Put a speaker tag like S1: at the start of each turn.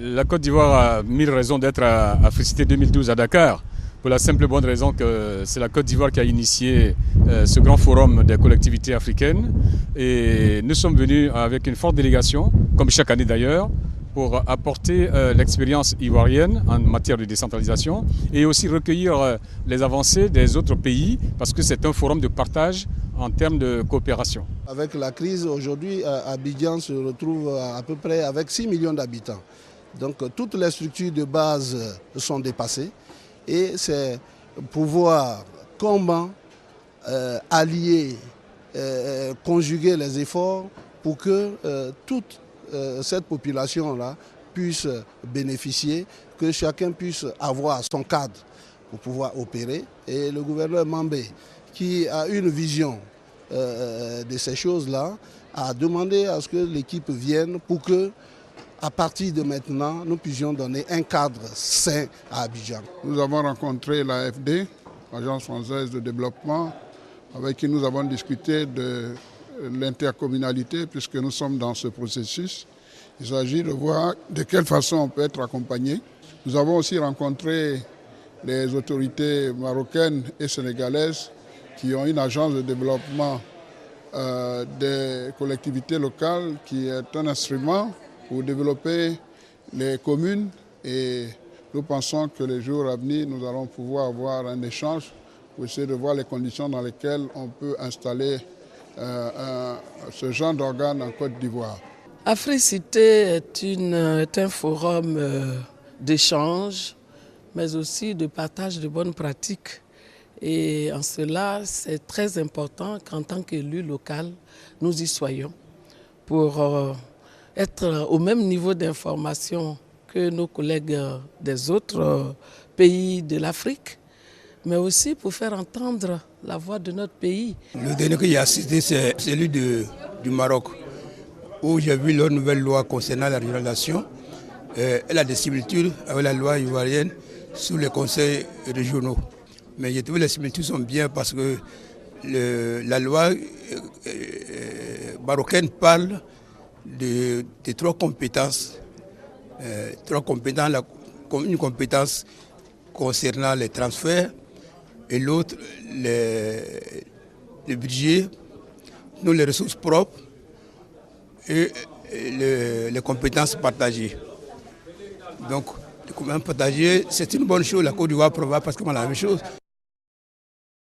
S1: La Côte d'Ivoire a mille raisons d'être à Africité 2012 à Dakar, pour la simple et bonne raison que c'est la Côte d'Ivoire qui a initié ce grand forum des collectivités africaines. Et nous sommes venus avec une forte délégation, comme chaque année d'ailleurs, pour apporter l'expérience ivoirienne en matière de décentralisation et aussi recueillir les avancées des autres pays, parce que c'est un forum de partage en termes de coopération.
S2: Avec la crise, aujourd'hui, Abidjan se retrouve à peu près avec 6 millions d'habitants. Donc toutes les structures de base sont dépassées et c'est pouvoir comment allier, conjuguer les efforts pour que toute cette population-là puisse bénéficier, que chacun puisse avoir son cadre pour pouvoir opérer. Et le gouverneur Mambé, qui a une vision de ces choses-là, a demandé à ce que l'équipe vienne pour que, à partir de maintenant, nous puissions donner un cadre sain à Abidjan.
S3: Nous avons rencontré l'AFD, l'Agence française de développement, avec qui nous avons discuté de l'intercommunalité, puisque nous sommes dans ce processus. Il s'agit de voir de quelle façon on peut être accompagné. Nous avons aussi rencontré les autorités marocaines et sénégalaises qui ont une agence de développement des collectivités locales qui est un instrument pour développer les communes, et nous pensons que les jours à venir, nous allons pouvoir avoir un échange pour essayer de voir les conditions dans lesquelles on peut installer ce genre d'organe en Côte d'Ivoire.
S4: Africité est un forum d'échange, mais aussi de partage de bonnes pratiques. Et en cela, c'est très important qu'en tant qu'élu local, nous y soyons pour être au même niveau d'information que nos collègues des autres pays de l'Afrique, mais aussi pour faire entendre la voix de notre pays.
S5: Le dernier que j'ai assisté, c'est celui du Maroc, où j'ai vu leur nouvelle loi concernant la régionalisation. Elle a des similitudes avec la loi ivoirienne sur les conseils régionaux. Mais j'ai trouvé que les similitudes sont bien parce que la loi marocaine parle de trois compétences. Une compétence concernant les transferts et l'autre le budget, nous les ressources propres et les compétences partagées. Donc, les compétences partagées, c'est une bonne chose. La Côte d'Ivoire provoque parce que c'est la même chose.